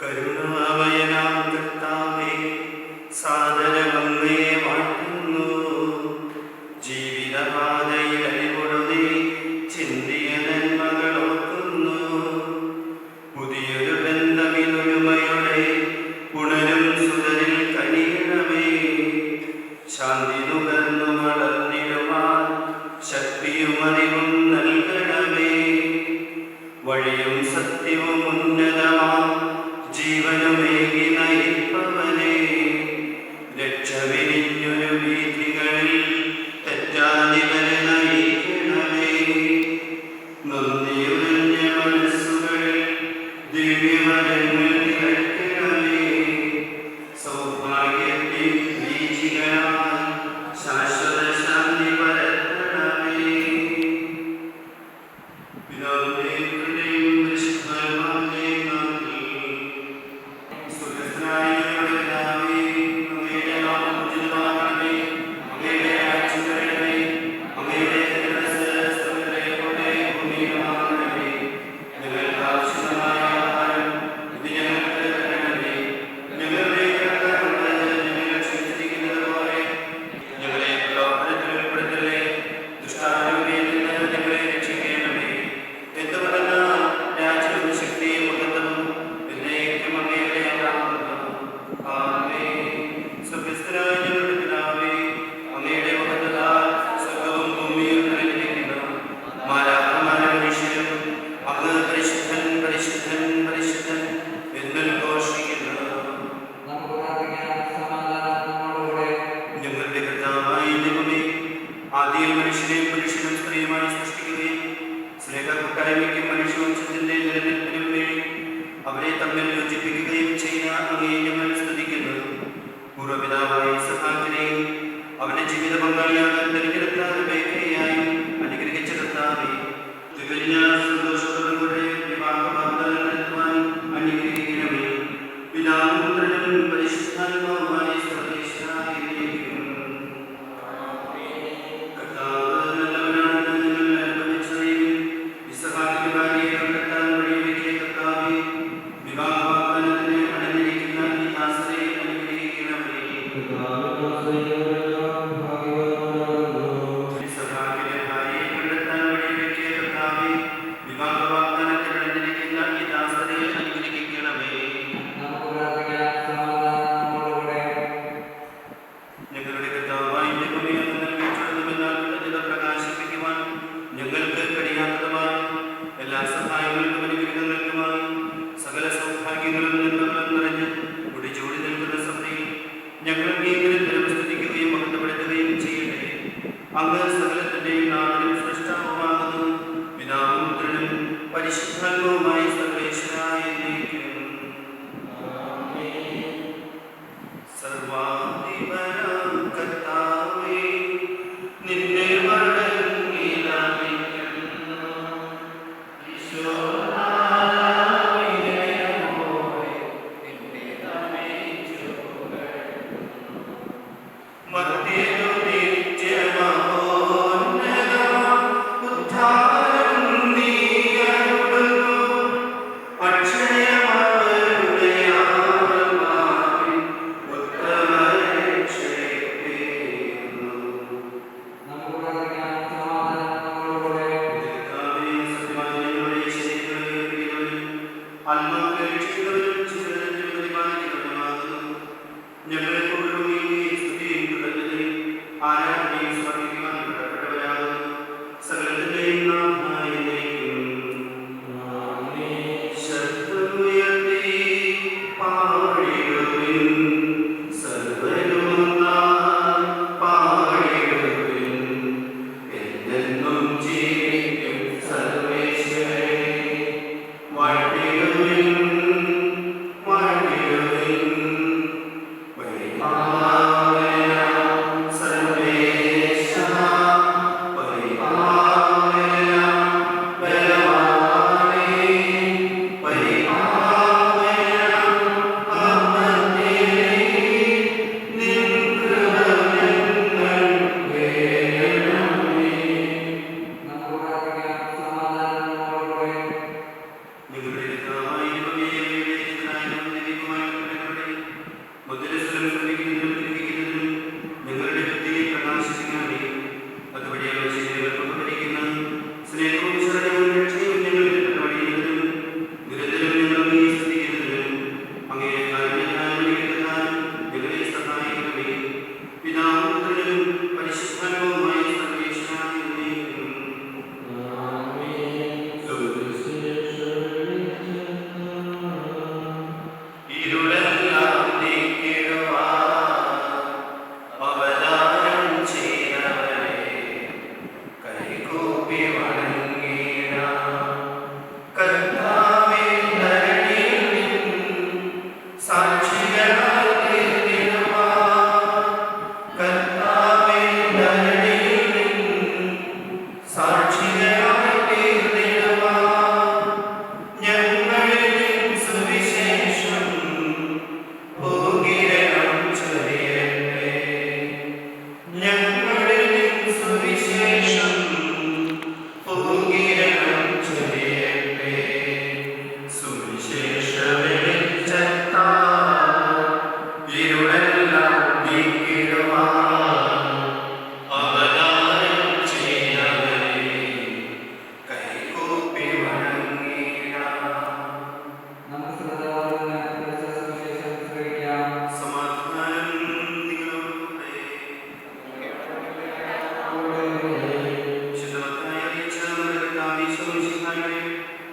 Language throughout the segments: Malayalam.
കരുണാമയനാം കർത്താവേ, സാദരമങ്ങേ വാഴ്ത്തുന്നു. ജീവിതപാതയിൽ അരിപൊടുതി ചിന്തിയ നന്മകൾ ഓർക്കുന്നു. പുതിയൊരു ബന്ധമിതൊരുമയുടെ ഉണരും സുതരിൽ കനിയണമേ. ശാന്തി നുകർന്നു വളർന്നിടുവാൻ ശക്തിയും അറിവും നൽകണമേ. വഴിയും സത്യവും ഉന്നതമാം ജീവനുമേകി നയിപ്പവനേ, സാക്ഷികളായി തീർന്നിടുവാൻ കർത്താവേ ധരണിയിൽ നിൻ സാക്ഷികളായി തീർന്നിടുവാൻ ഞങ്ങളിൽ നിൻ സുവിശേഷം ഭൂകിരണം ചൊരിയട്ടെ. ഞങ്ങളിൽ നിൻ സുവിശേഷം ഭൂകിരണം ചൊരിയട്ടെ. സുവിശേഷ വെളിച്ചത്താൽ ഇരുളെല്ലാം നീക്കിടുവാൻ അവതാരം ചെയ്തവരെ കൈകൂപ്പി വണങ്ങിടാം. സമാധാനം നിങ്ങളോടുകൂടെ. വിശുദ്ധമത്തായി അറിയിച്ച നമ്മുടെ കർത്താവ് ഈശോ മിശിഹായുടെ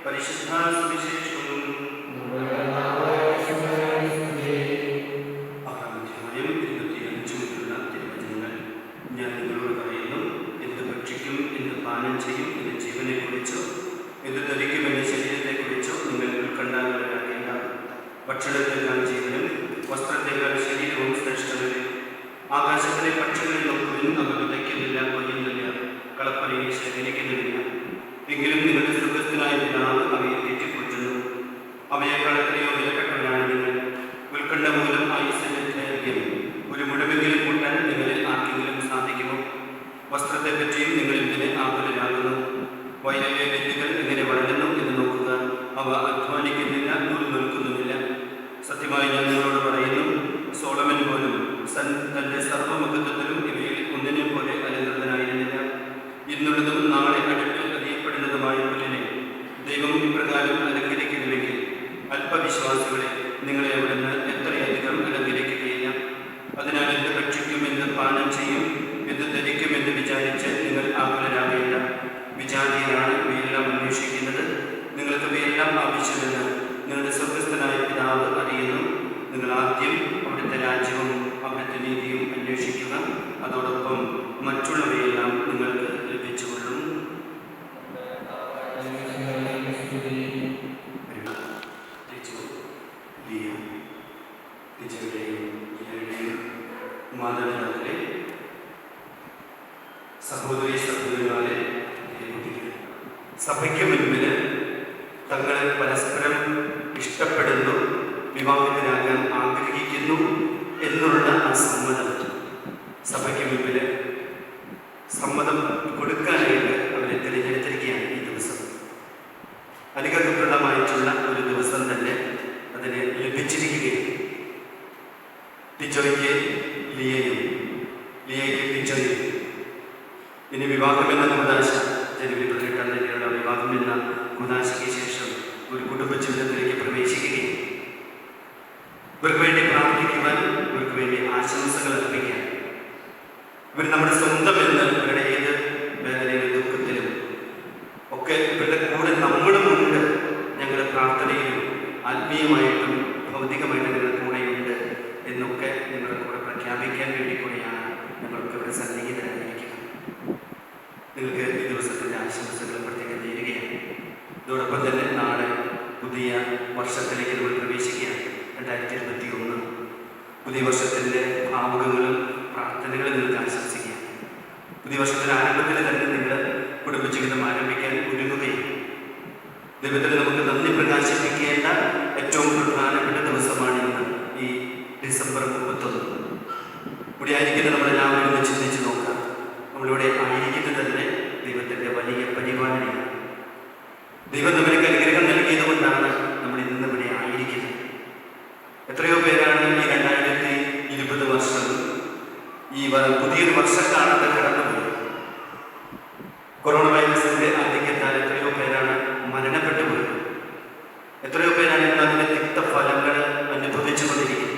പരിശുദ്ധ സുവിശേഷവും 6-25 മുതലുള്ള തിരുവചനങ്ങൾ ഞാൻ നിങ്ങളോട് പറയുന്നു. എന്ത് ഭക്ഷിക്കും, എന്ത് പാനം ചെയ്യും, എന്റെ ജീവനെക്കുറിച്ചോ എന്ത് ധരിക്കും, എന്റെ ശരീരത്തെക്കുറിച്ചോ നിങ്ങൾ ഉത്കണ്ഠാകുലരാകേണ്ട. ഭക്ഷണത്തെക്കാൾ ജീവനും വസ്ത്രത്തെക്കാൾ ശരീരവും ശ്രേഷ്ഠമല്ലേ. ആകാശത്തിലെ പക്ഷികളെ നോക്കുവിൻ, അവ വിതയ്ക്കുന്നില്ല, കൊയ്യുന്നില്ല, കളപ്പനയെ ശേഖരിക്കുന്നില്ല. എങ്കിലും നിങ്ങളുടെ സ്വർഗ്ഗസ്ഥനായ പിതാവ് അവയെ തീറ്റിപ്പോറ്റുന്നു. അവയേക്കാൾ എത്രയോ വിലപ്പെട്ടവരാണ് നിങ്ങൾ. ഉത്കണ്ഠ മൂലം ആയുസ്സിന്റെ ദൈർഘ്യം ഒരു മുഴമെങ്കിലും കൂട്ടാൻ നിങ്ങളിൽ ആർക്കെങ്കിലും സാധിക്കുമോ? വസ്ത്രത്തെപ്പറ്റിയും നിങ്ങൾ എന്തിന് ആകുലരാകുന്നു? വയലിലെ വിത്തുകൾ എങ്ങനെ വളരുന്നു എന്ന് നോക്കുക. അവ അധ്വാനിക്കുന്നില്ല, നൂൽ നിൽക്കുന്നുമില്ല. സത്യമായി ഞാൻ നിങ്ങളോട് പറയുന്നു, സോളമൻ പോലും തന്റെ സർവ്വമഹത്വത്തിലും ഇവയിൽ ഒന്നിനെ പോലെ അലങ്കൃതനായിരുന്നില്ല. ഇന്നുള്ളതും നാളെ അടുപ്പിൽ അറിയപ്പെടുന്നതുമായ പുല്ലിനെ ദൈവം ഇപ്രകാരം അലങ്കരിക്കുന്നുവെങ്കിൽ അല്പവിശ്വാസികളെ നിങ്ങളെ അവിടുന്ന് എത്രയധികം അലങ്കരിക്കുകയില്ല. അതിനാൽ എന്ത് ഭക്ഷിക്കും, എന്ത് പാനം ചെയ്യും, എന്ത് ധരിക്കും എന്ന് വിചാരിച്ച് നിങ്ങൾ ആകുലരാകേണ്ട. വിജാതിയരാണ് ഇവയെല്ലാം അന്വേഷിക്കുന്നത്. നിങ്ങൾക്ക് ഇവയെല്ലാം ആവശ്യമെന്ന് നിങ്ങളുടെ സ്വർഗ്ഗസ്ഥനായ പിതാവ് അറിയുന്നു. നിങ്ങൾ ആദ്യം അവിടുത്തെ രാജ്യവും അവിടുത്തെ നീതിയും അന്വേഷിക്കുക. അതോടൊപ്പം മറ്റുള്ളവയെല്ലാം നിങ്ങൾക്ക് ലഭിച്ചുകൊള്ളും. മാതാപിതാക്കളെ, സഹോദരി സഹോദരന്മാരെ, സഭയ്ക്ക് മുൻപിൽ തങ്ങളെ പരസ്പരം ഇഷ്ടപ്പെടുന്നു, വിവാഹിതരാകാൻ ആഗ്രഹിക്കുന്നു എന്നുള്ള ആ സമ്മതം സഭയ്ക്ക് മുൻപിൽ സമ്മതം കൊടുക്കാനായിട്ട് അവരെ തിരഞ്ഞെടുത്തിരിക്കുകയാണ്. ഈ ദിവസം അനുഗ്രഹപ്രദമായിട്ടുള്ള ഒരു ദിവസം തന്നെ അതിന് ലഭിച്ചിരിക്കുകയാണ്. ടിജോയ്ക്ക് ലിയയും, ലിയയ്ക്ക് ടിജോയും. ഇനി വിവാഹമെന്ന കുദാശ ജനുവരി 18 തീയതിയുള്ള വിവാഹമെന്ന കുദാശയ്ക്ക് ശേഷം ഒരു കുടുംബ ജീവിതത്തിലേക്ക് പ്രവേശിക്കുകയും ഇവർക്ക് വേണ്ടി പ്രാർത്ഥിക്കുവാൻ, ഇവർക്ക് വേണ്ടി ആശംസകൾ അർപ്പിക്കാൻ, ഇവർ നമ്മുടെ സ്വന്തം എന്ന് ഇവരുടെ ഏത് വേദനയിലും ദുഃഖത്തിലും ഒക്കെ ഇവരുടെ കൂടെ നമ്മളുമുണ്ട്. ഞങ്ങളുടെ പ്രാർത്ഥനയിലും ആത്മീയമായിട്ടും ഭൗതികമായിട്ടും നിങ്ങളുടെ കൂടെയുണ്ട് എന്നൊക്കെ നിങ്ങളുടെ കൂടെ പ്രഖ്യാപിക്കാൻ വേണ്ടി കൂടിയാണ് ഞങ്ങൾക്ക് ഇവിടെ സന്നിഹിതരായിരിക്കുന്നത്. നിങ്ങൾക്ക് ഈ ദിവസത്തിൻ്റെ ആശംസകൾ പ്രത്യേകം നേരുകയാണ്. ഇതോടൊപ്പം തന്നെ നാളെ പുതിയ വർഷത്തിലേക്ക് നമ്മൾ പ്രവേശിക്കുകയാണ്. 2021 പുതിയ വർഷത്തിൻ്റെ ഭാവുകങ്ങളും പ്രാർത്ഥനകളും നിങ്ങൾക്ക് ആശംസിക്കുക. പുതിയ വർഷത്തിൻ്റെ ആരംഭത്തിൽ തന്നെ നിങ്ങൾ കുടുംബജീവിതം ആരംഭിക്കാൻ ഒരുങ്ങുകയും ദൈവത്തിന് നമുക്ക് നന്ദി പ്രകാശിപ്പിക്കേണ്ട ഏറ്റവും പ്രധാനപ്പെട്ട ദിവസമാണ് ഇന്ന്, ഈ ഡിസംബർ 31. ഇവിടെ ആയിരിക്കുന്ന നമ്മളെല്ലാവരും ഒന്ന് ചിന്തിച്ച് നോക്കാം. നമ്മളിവിടെ ആയിരിക്കുന്നത് തന്നെ ദൈവത്തിൻ്റെ വലിയ പരിപാലനയാണ്. ദൈവം നമ്മൾക്ക് അനുഗ്രഹം നൽകിയത് കൊണ്ടാണ് നമ്മൾ ഇന്ന് ഇവിടെ ആയിരിക്കുന്നത്. എത്രയോ പേരാണ് ഈ 2020 വർഷം, ഈ പുതിയൊരു വർഷക്കാലത്ത് കടന്നുപോയി. കൊറോണ വൈറസിന്റെ ആധിക്യത്താൽ എത്രയോ പേരാണ് മരണപ്പെട്ടു പോയത്. എത്രയോ പേരാണ് ഇന്ന് അതിന്റെ തിക്തഫലങ്ങൾ അനുഭവിച്ചു കൊണ്ടിരിക്കുന്നത്.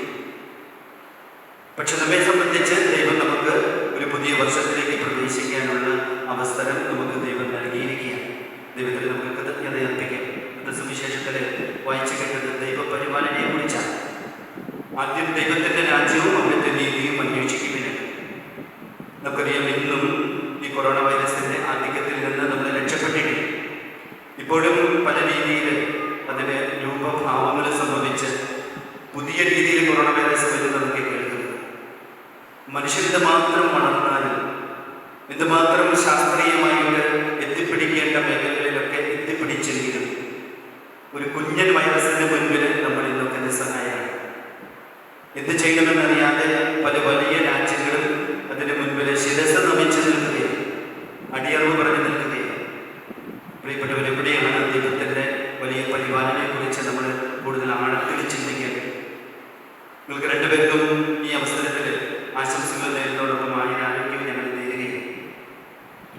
പക്ഷെ നമ്മെ സംബന്ധിച്ച് ദൈവം നമുക്ക് ഒരു പുതിയ വർഷത്തിലേക്ക് പ്രവേശിക്കാനുള്ള അവസരം നമുക്ക് ദൈവം നൽകിയിരിക്കുകയാണ്. ദൈവത്തിൽ നമുക്ക് കൃതജ്ഞത അർപ്പിക്കാം. സുവിശേഷത്തിൽ വായിച്ചു കേട്ടത് ദൈവപരിപാലനയെ കുറിച്ചാണ്. ആദ്യം ദൈവത്തിന്റെ രാജ്യവും അവിടുത്തെ നീതിയും അന്വേഷിക്കുവിന്. നമുക്കറിയാം, ഇന്നും ഈ കൊറോണ വൈറസിന്റെ ആധിക്യത്തിൽ നിന്ന് നമ്മൾ രക്ഷപ്പെട്ടിട്ടില്ല. ഇപ്പോഴും പല രീതിയിൽ അതിന് രൂപഭാവങ്ങൾ സംഭവിച്ച് പുതിയ പുതിയ രീതിയിൽ കൊറോണ വൈറസ് വരുന്നതൊക്കെ കേൾക്കുന്നത്. മനുഷ്യൻ എന്തുമാത്രം വളർന്നാലും എന്തുമാത്രം ശാസ്ത്രീയമായിട്ട് എത്തിപ്പിടിക്കേണ്ട മേഖലകളിലൊക്കെ എത്തിപ്പിടിച്ചെങ്കിലും ഒരു കുഞ്ഞൻ വൈറസിന് മുൻപിൽ നമ്മൾ ഇന്നൊക്കെ നിസ്സഹായമാണ്. എന്ത് ചെയ്യണമെന്നറിയാതെ പല വലിയ രാജ്യങ്ങളും അതിന് മുൻപിൽ ശിരസ് നമിച്ച് നിൽക്കുകയാണ്, അടിയറവ് പറഞ്ഞു നിൽക്കുകയാണ്. പ്രിയപ്പെട്ടവരെവിടെയാണ് ദൈവത്തിൻ്റെ വലിയ പരിപാലനയെക്കുറിച്ച് നമ്മൾ കൂടുതൽ ആഴത്തിൽ ചിന്തിക്കേണ്ടത്? നിങ്ങൾക്ക് രണ്ടുപേർക്കും ഈ അവസരത്തിൽ ആശംസകൾ നേരുന്നതോടൊപ്പം ആരോഗ്യം ഞങ്ങൾ നേരുകയും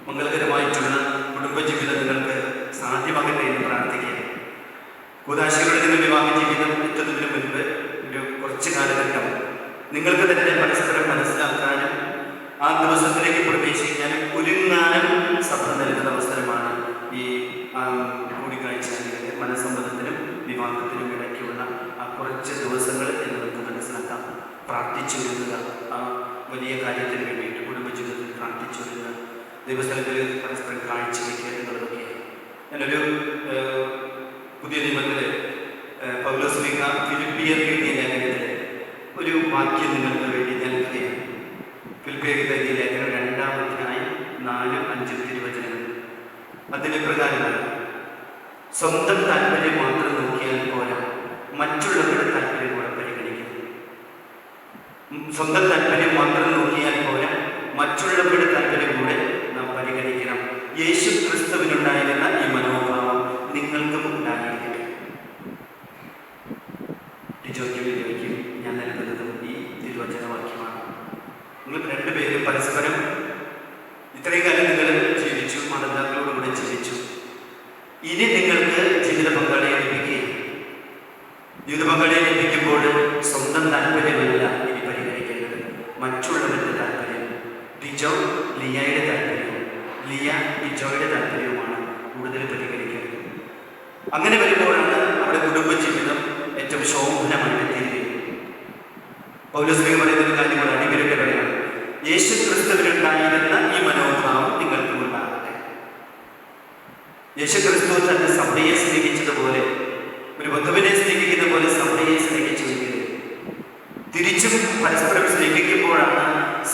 മംഗളകരമായിട്ടുള്ള കുടുംബജീവിതം നിങ്ങൾക്ക് സാധ്യമാകട്ടെ എന്ന് പ്രാർത്ഥിക്കുക. കൂദാശികളുടെ നിങ്ങൾ വിവാഹ ജീവിതം എത്തുന്നതിന് മുൻപ് ഒരു കുറച്ച് കാലഘട്ടം നിങ്ങൾക്ക് തന്നെ പരസ്പരം മനസ്സിലാക്കാനും ആ ദിവസത്തിലേക്ക് പ്രവേശിക്കാനും ഒരുങ്ങാനും സഭ നൽകുന്ന അവസരമാണ് ഈ കൂടിക്കാഴ്ച അല്ലെങ്കിൽ മനസ്സമ്മതത്തിനും വിവാഹത്തിനും ഇടയ്ക്കുള്ള ആ കുറച്ച് ദിവസങ്ങൾ എന്ന് നമുക്ക് മനസ്സിലാക്കാം. പ്രാർത്ഥിച്ചൊരുങ്ങുക, ആ വലിയ കാര്യത്തിന് വേണ്ടിയിട്ട് കുടുംബജീവിതത്തിൽ പ്രാർത്ഥിച്ചൊരുങ്ങുക, ദൈവസ്ഥലത്തിൽ പരസ്പരം കാഴ്ചവെക്കുക എന്നുള്ളതൊക്കെയാണ്. ഞാനൊരു പുതിയ നിയമത്തിൽ പൗലോസ്ലീഹ ഫിലിപ്പിയർക്ക് എഴുതിയ ലേഖനത്തിൽ ഒരു വാക്യം നിങ്ങൾക്ക് വേണ്ടി നൽകുകയാണ്. ഫിലിപ്പിയർക്ക് എഴുതിയ ലേഖനം 2-ാം അധ്യായം 4-5 തിരുവചനങ്ങൾ. അതിൻ്റെ പ്രകാരമാണ്: സ്വന്തം താല്പര്യം മാത്രം നോക്കിയാൽ പോരാ, മറ്റുള്ളവരുടെ താല്പര്യം കൂടെ പരിഗണിക്കണം. സ്വന്തം താല്പര്യം മാത്രം നോക്കിയാൽ പോരാ, മറ്റുള്ളവരുടെ താല്പര്യം കൂടെ നാം പരിഗണിക്കണം. യേശു ക്രിസ്തുവിനുണ്ടായിരുന്ന ഈ മനോഭാവം നിങ്ങൾക്കും ഉണ്ടായിരിക്കട്ടെ. ടിജോയ്ക്കും ഞാൻ നൽകുന്നതും ഈ തിരുവചന വാക്യമാണ്. നിങ്ങൾ രണ്ടുപേരും പരസ്പരം ഇത്രയും കാലം നിങ്ങൾ ജീവിച്ചു, മാതാപിതാക്കളോടുകൂടെ ജീവിച്ചു. ഇനി നിങ്ങൾക്ക് ജീവിത പങ്കാളിയെ ലഭിക്കുകയും ജീവിത പങ്കാളിയെ ലഭിക്കുമ്പോൾ സ്വന്തം താല്പര്യമല്ല ഇനി പരിഗണിക്കേണ്ടത്, മറ്റുള്ളവരുടെ താല്പര്യം. ടിജോ ലിയയുടെ താല്പര്യവും ലിയ ടിജോയുടെ താല്പര്യവുമാണ് കൂടുതൽ പരിഗണിക്കേണ്ടത്. അങ്ങനെ വരുമ്പോഴാണ് അവിടെ കുടുംബജീവിതം ഏറ്റവും ശോഭനമായിട്ട് തീരുകയും. പൗലോസ്ലീഹ പറയുന്ന കാര്യങ്ങൾ അടിവരട്ടെ പറയാം: യേശു ക്രിസ്തുവിനുണ്ടായിരുന്ന ഈ മനോഭാവം നിങ്ങൾക്കും ഉണ്ടാകട്ടെ. യേശു ക്രിസ്തു തന്റെ സഭയെ സ്നേഹിച്ചതുപോലെ, ഒരു വധുവിനെ സ്നേഹിക്കുന്ന പോലെ സഭയെ സ്നേഹിച്ചുവെങ്കിൽ തിരിച്ചും പരസ്പരം സ്നേഹിക്കുമ്പോഴാണ്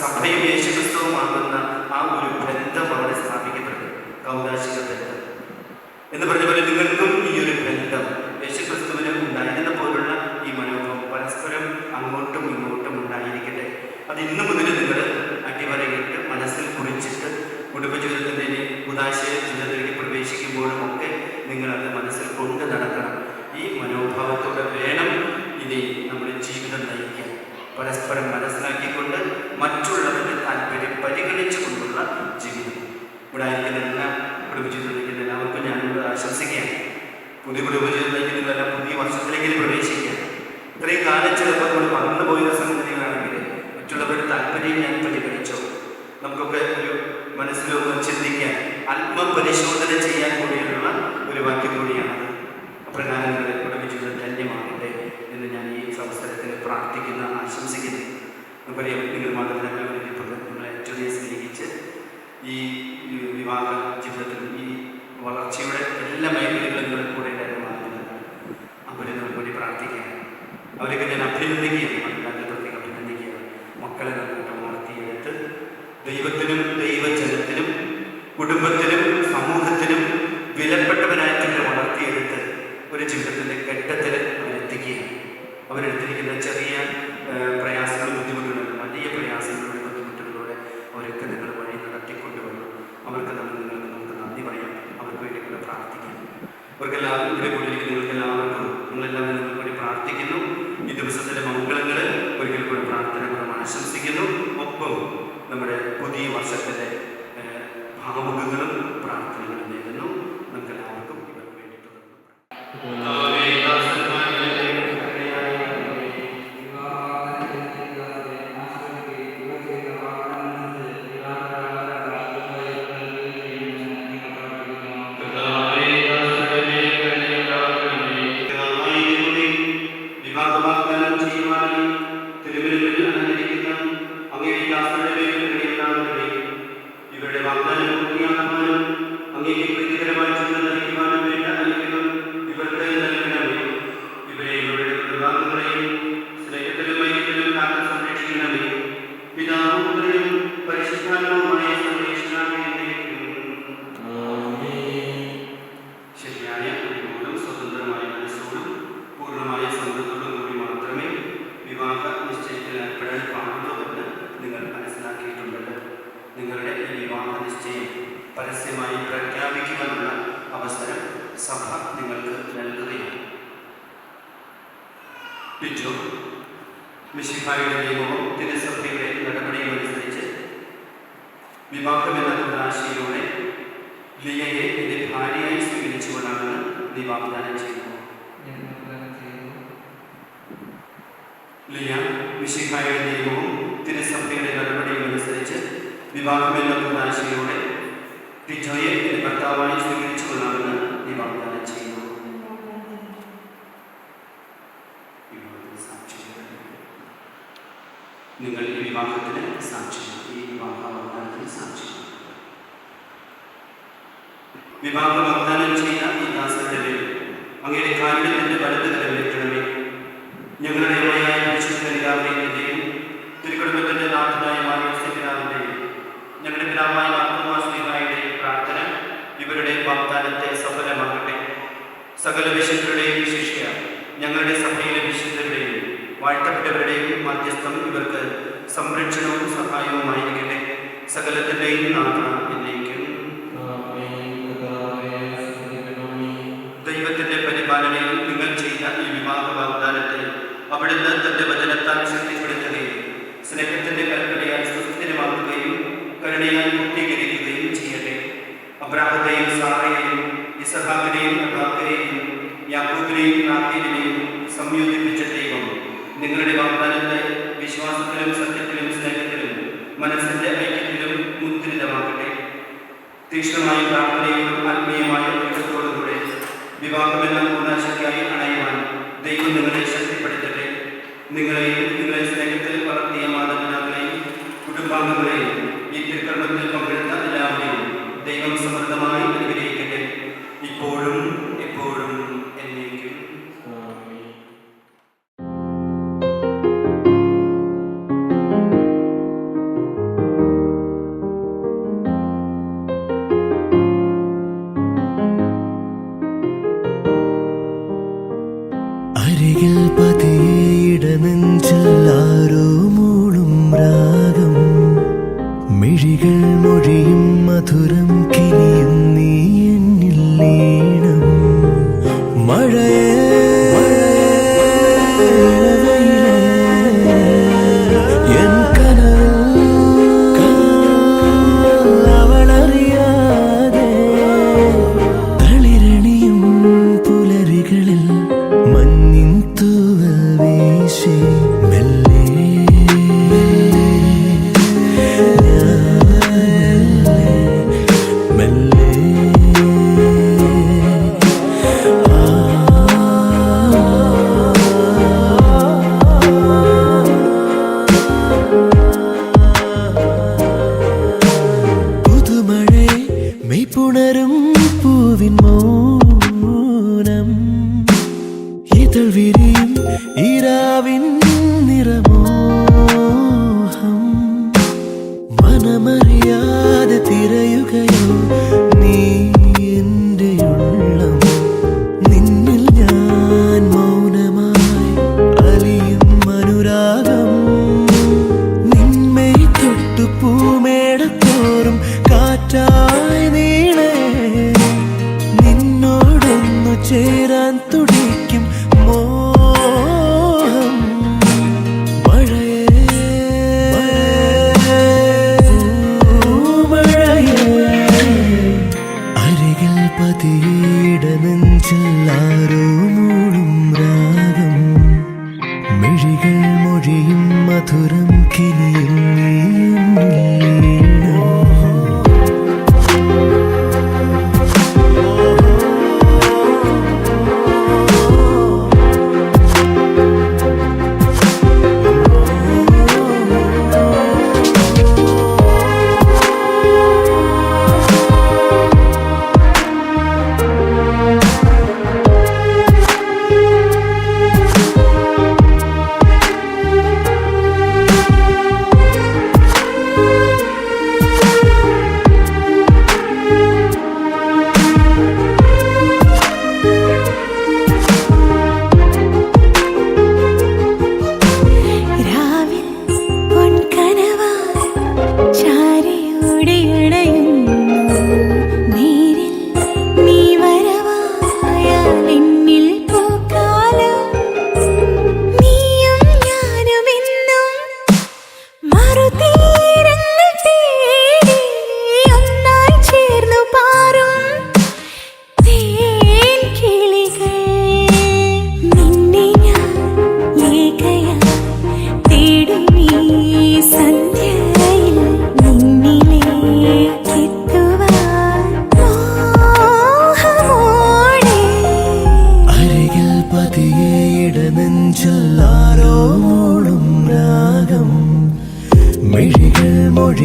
സഭയും യേശു ക്രിസ്തുവുമാകുന്ന ആ ഒരു ബന്ധം അവിടെ സ്ഥാപിക്കപ്പെടുന്നത്. കൗദാശിക ബന്ധം എന്ന് പറഞ്ഞ പോലെ നിങ്ങൾക്കും ഈ ഒരു ബന്ധം യേശു ക്രിസ്തുവിന് ഉണ്ടായിരുന്ന പോലുള്ള ഈ മനോഭാവം പരസ്പരം അങ്ങോട്ടും ഇങ്ങോട്ടും ഉണ്ടായിരിക്കട്ടെ. അത് ഇന്നു മുതൽ നിങ്ങൾ അടിവരയിട്ട് മനസ്സിൽ കുറിച്ചിട്ട് കുടുംബജീവിതത്തിൻ്റെ ഉദാശയ ജീവിതത്തിലേക്ക് പ്രവേശിക്കുമ്പോഴും ഒക്കെ നിങ്ങളത് മനസ്സിൽ കൊണ്ട് നടക്കണം. ഈ മനോഭാവത്തോടെ വേണം ഇനി നമ്മുടെ ജീവിതം നയിക്കാൻ. പരസ്പരം മനസ്സിലാക്കിക്കൊണ്ട് മറ്റുള്ളവരുടെ താല്പര്യം പരിഗണിച്ചു കൊണ്ടുള്ള ജീവിതം. ഇവിടെ ആയിരിക്കുന്ന എല്ലാ കുടുംബജീവിതം നയിക്കുന്ന എല്ലാവർക്കും ഞാനിവിടെ ആശംസിക്കുകയാണ്. പുതിയ കുടുംബജീവിതം നയിക്കുന്നതെല്ലാം പുതിയ വർഷത്തിലേക്ക് പ്രവേശിക്കാം. ഇത്രയും കാലം ചിലപ്പോൾ നമ്മൾ മറന്നുപോയ സംഗതികളാണെങ്കിൽ മറ്റുള്ളവരുടെ താല്പര്യം ഞാൻ പരിഗണിച്ചോ, നമുക്കൊക്കെ ഒരു മനസ്സിലൊന്ന് ചിന്തിക്കാൻ, ആത്മപരിശോധന ചെയ്യാൻ കൂടിയുള്ള ഒരു വാക്യം കൂടിയാണ്. അപ്രകാരം നിങ്ങളുടെ കുടുംബജീവിതം ധന്യമാകട്ടെ എന്ന് ഞാൻ ഈ അവസരത്തിൽ പ്രാർത്ഥിക്കുന്ന, ആശംസിക്കുന്നു. നമുക്കറിയാം, നിങ്ങൾ മാതാപിതാക്കൾ നിങ്ങളെ ഏറ്റവും സ്നേഹിച്ച് ഈ വിവാഹ ജീവിതത്തിലും ഈ വളർച്ചയുടെ എല്ലാ മേഖലകളും നിങ്ങളുടെ കൂടെ മാതാപിതാക്കൾ. അവരെ നമുക്ക് വേണ്ടി പ്രാർത്ഥിക്കുകയാണ്. അവരൊക്കെ ഞാൻ അഭിനന്ദിക്കുകയാണ്, മാതാപിതാക്കൾ പ്രത്യേകം അഭിനന്ദിക്കുകയാണ്. മക്കളെ നമുക്ക് വളർത്തിയെടുത്ത് ദൈവത്തിനും ദൈവജനത്തിനും കുടുംബത്തിനും സമൂഹത്തിനും വിലപ്പെട്ടവനായിട്ട് വളർത്തിയെടുത്ത് ഒരു ജീവിതത്തിൻ്റെ ഘട്ടത്തിൽ അവരെത്തിക്കുകയാണ്. അവരെടുത്തിരിക്കുന്ന ചെറിയ പ്രയാസങ്ങളും ബുദ്ധിമുട്ടുകളും വലിയ പ്രയാസങ്ങളുടെ ബുദ്ധിമുട്ടുകളോടെ അവരൊക്കെ നിങ്ങൾ വഴി നടത്തിക്കൊണ്ടുവന്നു. അവർക്ക് നമുക്ക് നന്ദി പറയാം. അവർക്ക് വേണ്ടി കൂടെ പ്രാർത്ഥിക്കുന്നു. അവർക്കെല്ലാവരും ഇവിടെ കൂടിയിരിക്കുന്ന നിങ്ങൾക്കെല്ലാവർക്കും നിങ്ങളെല്ലാവരും നിങ്ങൾക്ക് വേണ്ടി പ്രാർത്ഥിക്കുന്നു. ഈ ദിവസത്തിൻ്റെ മംഗളങ്ങൾ ഒരിക്കൽ കൂടി പ്രാർത്ഥനകളും ആശംസിക്കുന്നു. ഒപ്പം നമ്മുടെ പുതിയ വർഷത്തിൻ്റെ ഭാവുകങ്ങളും പ്രാർത്ഥനകളും നേരുന്നു. നമുക്കെല്ലാവർക്കും ഇവർക്ക് വേണ്ടി തുടർന്നു. പിച്ചു മിശിഹായുടെ നിയമവും തിരുസഭയുടെ നടപടിയും അനുസരിച്ച് വിവാഹമെന്ന കൂടാശയിലൂടെ ലിയയെ എന്റെ ഭാര്യയായി സ്വീകരിച്ചുകൊണ്ടാണ് നീ വാഗ്ദാനം ചെയ്യുന്നത്. ലിയ മിശിഹായുടെ നിയമവും തിരുസഭയുടെ നടപടിയും അനുസരിച്ച് വിവാഹമെന്ന കൂടാശയിലൂടെ പിജോയെ എന്റെ ഭർത്താവായി സ്വീകരിച്ചുകൊള്ളാമെന്ന് നീ വാഗ്ദാനം ചെയ്യുന്നു. നിങ്ങൾ ഈ വിവാഹത്തിന് സാക്ഷിയാണ്. ഈ വിവാഹ വാഗ്ദാനത്തിന് സാക്ഷിയാണ്. വിവാഹ വാഗ്ദാനം ചെയ്ത ഈ ദാസരുടെ മേൽ അങ്ങയുടെ കാരുണ്യത്തിന്റെ വലത് കരം വെക്കണമേ. ഞങ്ങളുടെ അമ്മയായ വിശുദ്ധരികാവിന്റെയും തിരുക്കുടുംബത്തിന്റെ നാഥനായ മാറിയാവിന്റെയും ഞങ്ങളുടെ പിതാവായ മാർത്തോമാശ്ലീഹായുടെയും പ്രാർത്ഥന ഇവരുടെ വാഗ്ദാനത്തെ സഫലമാകട്ടെ. സകല വിശുദ്ധരുടെയും വിശിഷ്യ ഞങ്ങളുടെ സഭയിലെ വിശുദ്ധരുടെയും വാഴ്ത്തപ്പെട്ടവരുടെയും മധ്യസ്ഥം ഇവർക്ക് സംരക്ഷണവും സഹായവുമായിരിക്കട്ടെ. സകലത്തിൻ്റെയും നാഥ എന്നേക്കും. ദൈവത്തിന്റെ പരിപാലനയിൽ നിങ്ങൾ ചെയ്ത ഈ വിവാഹ വാഗ്ദാനത്തെ അവിടുന്ന് തന്റെ വചനത്താൽ ശക്തിപ്പെടുത്തുകയും സ്നേഹത്തിന്റെ കൽപ്പനയാൽ സുസ്ഥിരമാക്കുകയും കരുണയാൽ പൂർത്തീകരിക്കുകയും ചെയ്യട്ടെ. അബ്രാഹത്തെയും സാറയെയും ഇസഹാക്കിനെയും അബ്രാഹത്തെയും യാക്കൂബിനെയും റാഹേലിനെയും സംയോജിപ്പിച്ച ദൈവം നിങ്ങളുടെ വാഗ്ദാനത്തെ വിശ്വാസത്തിലും സത്യത്തിലും സ്നേഹത്തിലും മനസ്സിന്റെ ഐക്യത്തിലും മുദ്രിതമാക്കട്ടെ. തീക്ഷ്ണമായ പ്രാർത്ഥനയോടും ആത്മീയമായ ഐക്യത്തോടുകൂടെ വിവാഹമെന്ന പൂർണ്ണശക്തിയായി അണയുവാൻ ദൈവം നിങ്ങളെ ശക്തിപ്പെടുത്തട്ടെ. നിങ്ങളെയും നിങ്ങളെ സ്നേഹത്തിൽ വളർത്തിയ മാതാപിതാക്കളെയും കുടുംബാംഗങ്ങളെയും ഈ തിരുക്കർമ്മത്തിൽ പങ്കെടുത്ത എല്ലാവരെയും ദൈവം സമൃദ്ധമായി അനുഗ്രഹിക്കട്ടെ. ഇപ്പോഴും എപ്പോഴും എന്നേക്കും. അരികിൽ പതിയിടനെഞ്ചെല്ലാരോ മൂളും രാഗം, മിഴികൾ മൊഴിയും മധുരം കിനിയും നീ എന്നിൽ ലീണം. മഴയേ എൻ കനവിൽ അവളറിയാതെ തളിരണിയും പുലരികളിൽ മഞ്ഞിൻ തൂവൽ വീശി മെല്ലെ മെല്ലെ പുതുമഴ മെയ്പുണരും പൂവിൻ മൗനം, ഇതൾ വിരിയും ഈരാവിൻ നിറമോഹം. മനമറിയാതെ തിരയുകയോ നീ എൻ്റെ ഉള്ളം. നിന്നിൽ ഞാൻ മൗനമായി അലിയും അനുരാഗം. നിന്മേൽ തൊട്ടു പൂമേടത്തോറും കാറ്റായി നീളേ നിന്നോടൊന്നു ചേരാൻ തുടിക്കും മോഹം. അരികിൽ പതിയിടനെഞ്ചെല്ലാരോ മൂളും രാഗം, മിഴികൾ മൊഴിയും മധുരം കിനിയും നീ എന്നിൽ ലീനം.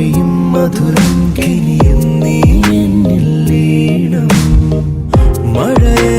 മൊഴിയും മധുരം കിനിയും നീ എന്നിൽ ലീനം മഴയേ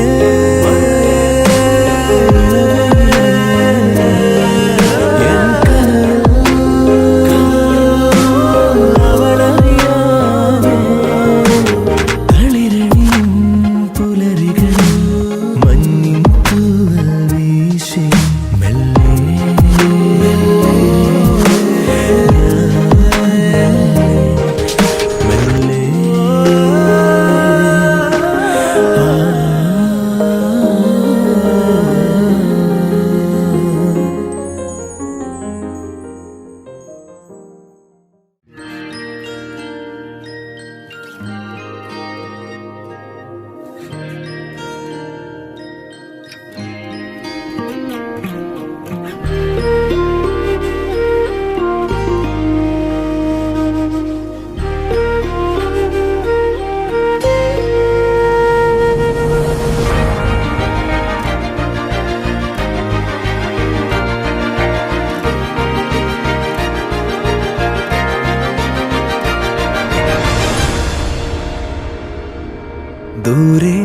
ദൂരെ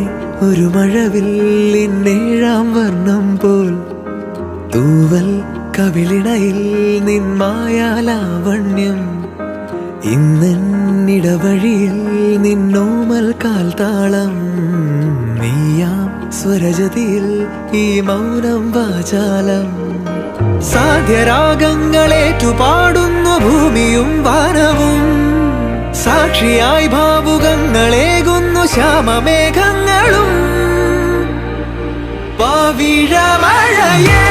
ഒരു മഴവില്ലിന്നേഴാം വർണ്ണം പോൽ തൂവൽ കവിളിണയിൽ നിന്മായാലാവണ്യം ഇന്നിടവഴിയിൽ നിന്നോമൽ കാൽത്താളം നീയാം സ്വരജതിയിൽ ഈ മൗനം വാചാലം സാധ്യരാഗങ്ങളേറ്റുപാടുന്നു ഭൂമിയും വാനവും സാക്ഷിയായി ഭാവുകങ്ങളേകുന്നു ശ്യാമമേഘങ്ങളും പവിഴമഴയേ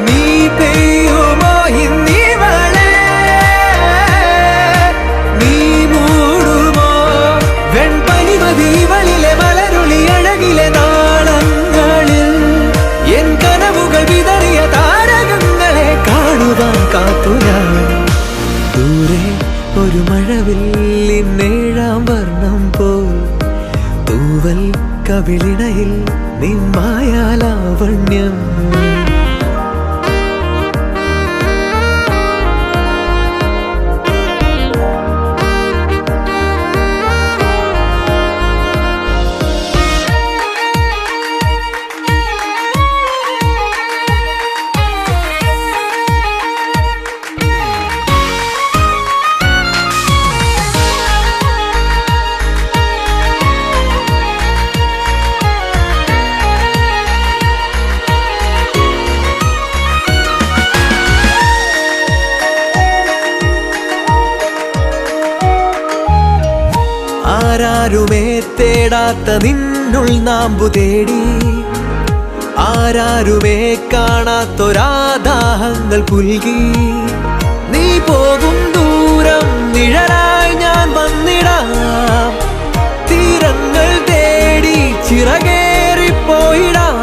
നീ പെയ്യുമോ ഇന്നിവളെ നീ മൂടുമോ വെൺപനിമതിവളിലെ മലരുളി അഴകിലെ നാളങ്ങളിൽ എൻ കനവുകൾ വിതറിയ താരകങ്ങളെ കാണുവാൻ കാത്തു ഞാൻ ദൂരെ ഒരു മഴവില്ലിന്നേഴാം വർണ്ണം പോൽ തൂവൽ കവിളിണയിൽ നിന്മായാലാവണ്യം ആരാരുമേ തേടാത്ത നിന്നുൾ നാമ്പു തേടി ആരാരുമേ കാണാത്തൊരാദാഹങ്ങൾ പുൽകി നീ പോകും ദൂരം നിഴലായി ഞാൻ വന്നിടാം തീരങ്ങൾ തേടി ചിറകേറിപ്പോയിടാം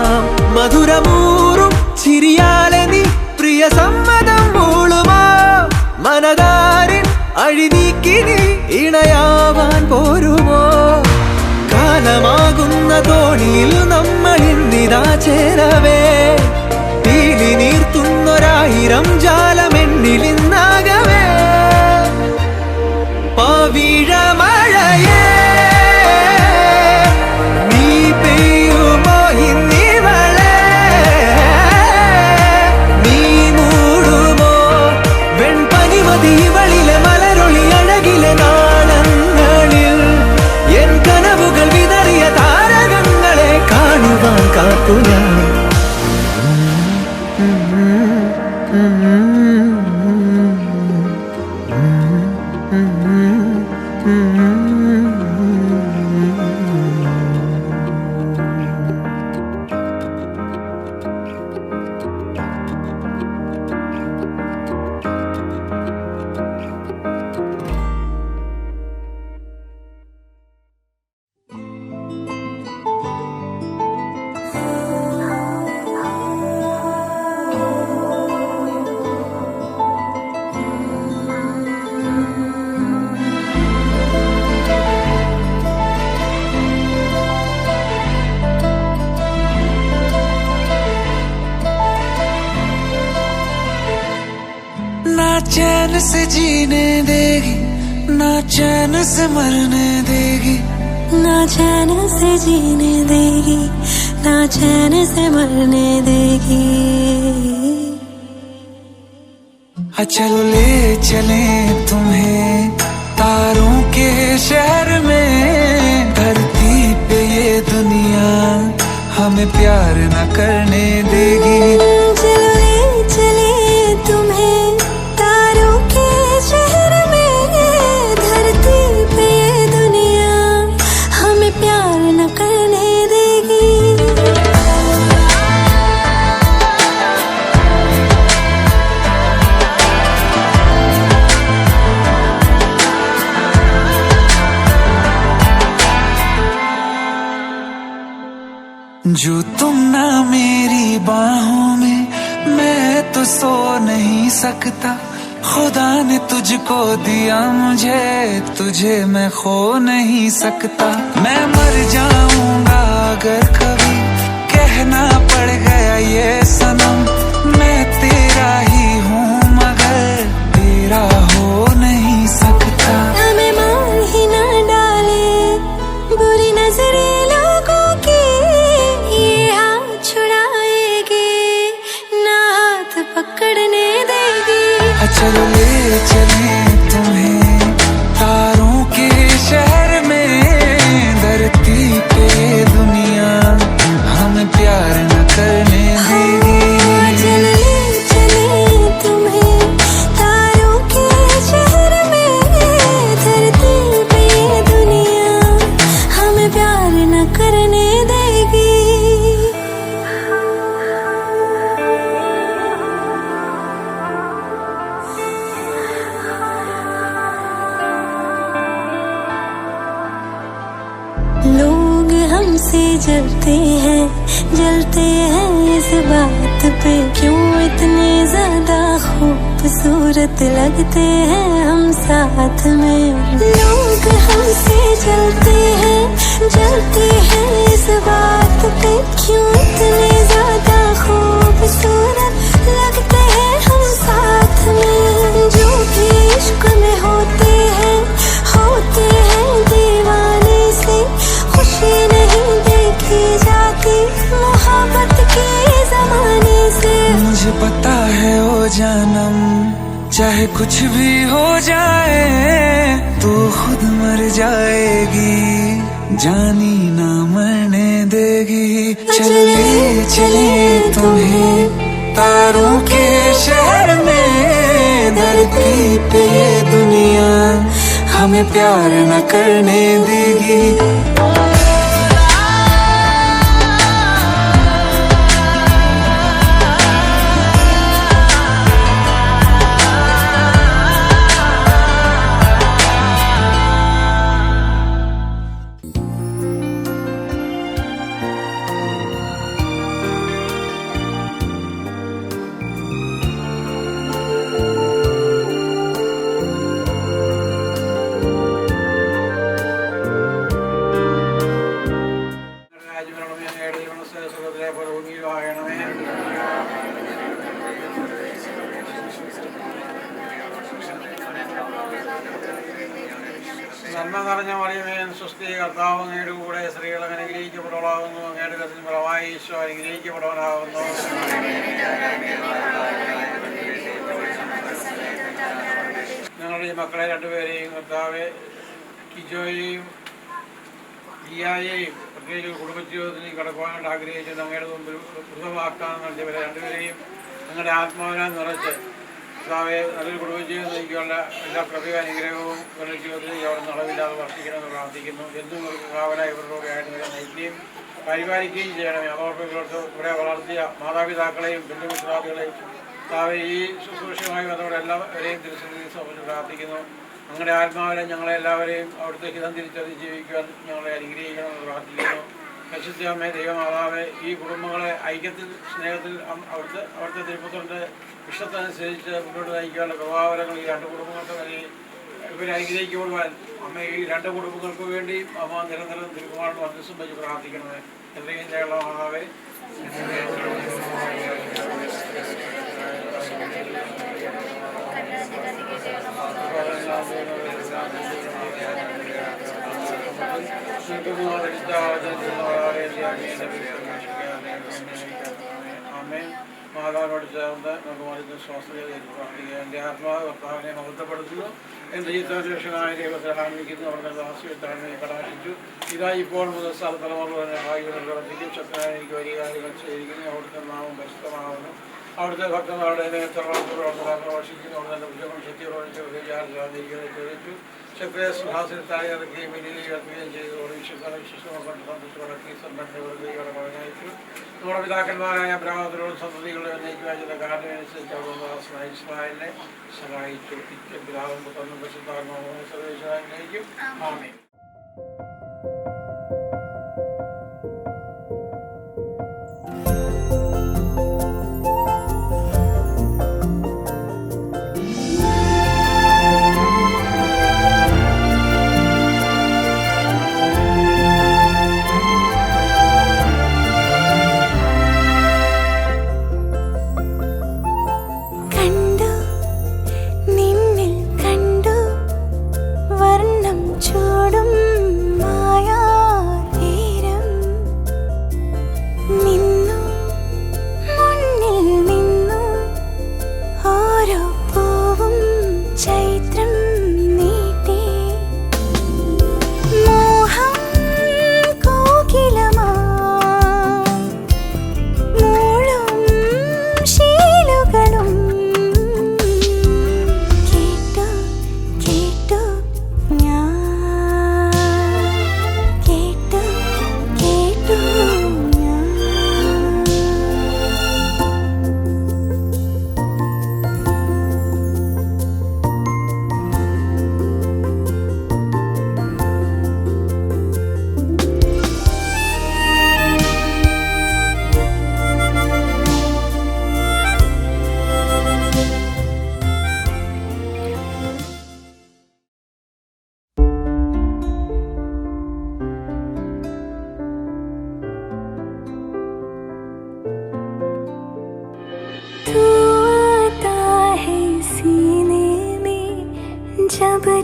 മധുരമൂറും ചിരിയാലെ നീ പ്രിയ സമ്മതം മൂളുമോ മനതാരിൻ അഴിനീക്കി നീ ഇണയാവാൻ പോരുമോ കാലമാകുന്ന തോണിയിൽ നമ്മൾ ഇന്നിതാ ചേരവേ തീലി നീർത്തുന്നൊരായിരം ജാലമെന്നിലിന്നാകവേ പവിഴമഴയേ നീ പെയ്യുമോ ഇന്നിവളെ നീ മൂടുമോ വെൺപനിമതിവളിലെ മലരൊളി അഴകിലെ നാളങ്ങളിൽ എൻ കനവുകൾ വിതറിയ താരകങ്ങളെ കാണുവാൻ കാത്തു ഞാൻ चैन से जीने देगी, ना चैन से मरने देगी, ना चैन से जीने देगी, ना चैन से मरने देगी। चलो ले चले तुम्हें तारों के शहर में, धरती पे ये दुनिया हमें प्यार न करने देगी। चलो ले चले तुम्हें तारों के शहर में, धरती पे ये दुनिया हमें प्यार न करने देगी। जो तुम ना मेरी बाहों में, मैं तो सो नहीं सकता। खुदा ने तुझको दिया मुझे, तुझे मैं खो नहीं सकता। मैं मर जाऊंगा अगर कभी कहना पड़ गया ये सनम, मैं तेरा ही हूँ मगर तेरा हो नहीं सकता। हमें मार ही ना डाले बुरी नजरें लोगों की, ये हाथ छुड़ाएगी ना हाथ पकड़ने देगी। चलो ले चले तुम्हें तारों के शहर में, धरती पे दुनिया हमें प्यार न करने देगी। चलो ले चले तुम्हें तारों के शहर में, धरती पे दुनिया हमें प्यार न करने देगी। लोग हमसे जलते हैं इस बात पे, क्यों इतने ज्यादा खूबसूरत लगते हैं हम साथ में। लोग हमसे जलते हैं इस बात पे, क्यों इतने ज्यादा खूबसूरत लगते हैं हम साथ में। जो भी इश्क में होते हैं दीवाने से, खुशी नहीं देखी जाती मोहब्बत के जमाने से। मुझे पता है ओ जानम, चाहे कुछ भी हो जाए तू खुद मर जाएगी, जानी ना मरने देगी। चले चले तुम्हें तारों के शहर में, धरती पे दुनिया हमें प्यार न करने देगी। നന്മ നിറഞ്ഞ മറിയമേ സ്വസ്തി, കർത്താവ് അങ്ങയുടെ കൂടെ സ്ത്രീകൾ അനുഗ്രഹിക്കപ്പെട്ടവളാകുന്നു, അങ്ങയുടെ കസിൻ ഫലമായി ഈശോ അനുഗ്രഹിക്കപ്പെട്ടവനാകുന്നു. ഞങ്ങളുടെ ഈ മക്കളെ രണ്ടുപേരെയും കർത്താവെ, കിജോയെയും ജിയായെയും പ്രത്യേകിച്ച് കുടുംബജീവിതത്തിലേക്ക് കടക്കുവാനായിട്ട് ആഗ്രഹിച്ചിട്ട് അങ്ങയുടെ മുമ്പിൽ മൃതവാഗ്ദാനം നൽകിയവരെ രണ്ടുപേരെയും ഞങ്ങളുടെ ആത്മാവിനാൽ നിറച്ച് കർത്താവെ നല്ലൊരു കുടുംബജീവിതം നയിക്കാനുള്ള എല്ലാ പ്രത്യേക അനുഗ്രഹവും ഇവരുടെ ജീവിതത്തിൽ അവിടെ നടവില്ലാതെ വർദ്ധിക്കണമെന്ന് പ്രാർത്ഥിക്കുന്നു. എന്നും കാവലായി ഇവരുടെ ആയിട്ട് നയിക്കുകയും പരിപാലിക്കുകയും ചെയ്യണമേ. അതോടൊപ്പം ഇവിടെ വളർത്തിയ മാതാപിതാക്കളെയും ബന്ധുമിത്രാദികളെയും കർത്താവെ ഈ ശുശ്രൂഷയുമായി ബന്ധപ്പെട്ട എല്ലാവരെയും തിരുസന്നിധിയിൽ സമർപ്പിച്ച് പ്രാർത്ഥിക്കുന്നു. ഞങ്ങളുടെ ആത്മാവിനെ ഞങ്ങളെല്ലാവരെയും അവിടുത്തെ ഹിതം തിരിച്ചറിഞ്ഞ് ജീവിക്കുവാൻ ഞങ്ങളെ അനുഗ്രഹിക്കണമെന്ന് പ്രാർത്ഥിക്കുന്നു. പരിശുദ്ധ അമ്മേ, ദൈവമാതാവേ, ഈ കുടുംബങ്ങളെ ഐക്യത്തിൽ സ്നേഹത്തിൽ അവിടുത്തെ തിരുപ്പുത്രൻ്റെ ഇഷ്ടത്തനുസരിച്ച് മുന്നോട്ട് നയിക്കാനുള്ള പ്രഭാവനങ്ങൾ ഈ രണ്ട് കുടുംബങ്ങൾക്ക് നൽകി ഇവരെ അനുഗ്രഹിക്കപ്പെടുവാൻ അമ്മ ഈ രണ്ട് കുടുംബങ്ങൾക്ക് വേണ്ടിയും അമ്മ നിരന്തരം തിരുക്കുമാറിന് മധ്യസ്ഥം വെച്ച് പ്രാർത്ഥിക്കണമേ. എന്തെങ്കിലും ചെയ്യണം മാതാവേ. മാതാവിനോട് ചേർന്ന് നമുക്ക് മരുന്ന് സ്വാസ്ഥ്യം പ്രാർത്ഥിക്കുക. എൻ്റെ ആത്മാവ് കർത്താവിനെ മഹത്വപ്പെടുത്തുന്നു. എൻ്റെ ചിത്രശേഷനായ ദൈവത്തെ ആരംഭിക്കുന്നു. അവിടുത്തെ ദാസ്യത്താഴ്മയെ കടാക്ഷിച്ചു. ഇതാ ഇപ്പോൾ മുതൽ തലമുറ തന്നെ ഭാഗ്യങ്ങൾ പ്രവർത്തിക്കും. ശക്തനായ എനിക്ക് വലിയ കാര്യങ്ങൾ ചെയ്തിരിക്കുന്നു. അവിടുത്തെ നാമം പരിശുദ്ധമാകുന്നു. അവിടുത്തെ ഭക്തന്മാരുടെ പ്രവർത്തിക്കുന്നു. അവിടുത്തെ ഉദ്യോഗം ശക്തിയോടെ ചോദിച്ചു. ശക്തിയെ സിംഹാസനത്തായി ഇറക്കുകയും വെല്ലുവിളിക്കുകയും ചെയ്തു. വിശ്വസിച്ചുകൊണ്ട് സന്തോഷപ്പെടുത്തി സമ്പന്നയോടെ പറഞ്ഞയച്ചു. നമ്മുടെ പിതാക്കന്മാരായ ബ്രാഹ്മണരോട് സന്തതികളെ ഉന്നയിക്കുവാനുള്ള കാരണമനുസരിച്ച് അവിടുന്ന് ഇസ്രായേലിനെ സഹായിച്ചു. പിതാവും പുത്രനും പരിശുദ്ധാത്മാവും സർവ്വേശ്വരനിലേക്കും ആമേൻ.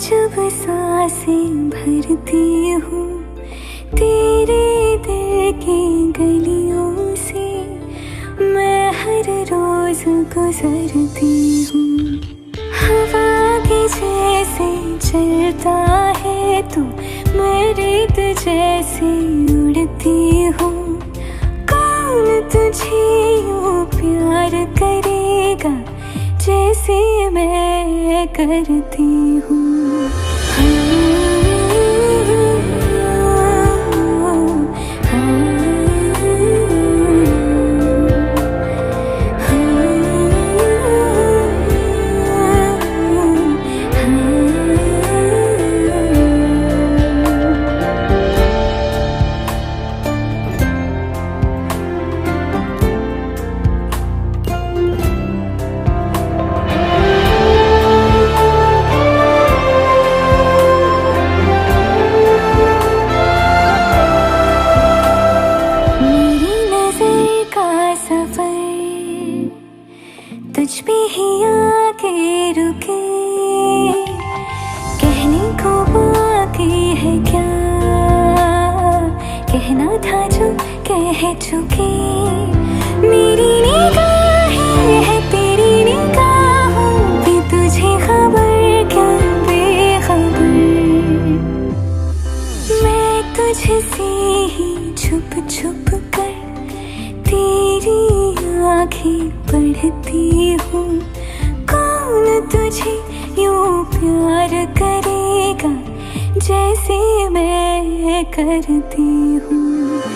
जब सांसें भरती हूँ तेरे दिल की गलियों से मैं हर रोज गुजरती हूँ। हवा के जैसे चलता है तू, मैं रेत जैसे उड़ती हूँ। कौन तुझे यूँ प्यार करेगा जैसे मैं करती हूँ। तुझ पे ही आके रुके, कहने को बाकी है क्या, कहना था जो कह चुके। मेरी निगाहें है तेरी निगाहों पे, तुझे खबर क्या बेखबर। मैं तुझसे ही छुप छुप कर तेरी आँखें पढ़ती हूँ। कौन तुझे यूँ प्यार करेगा जैसे मैं करती हूँ।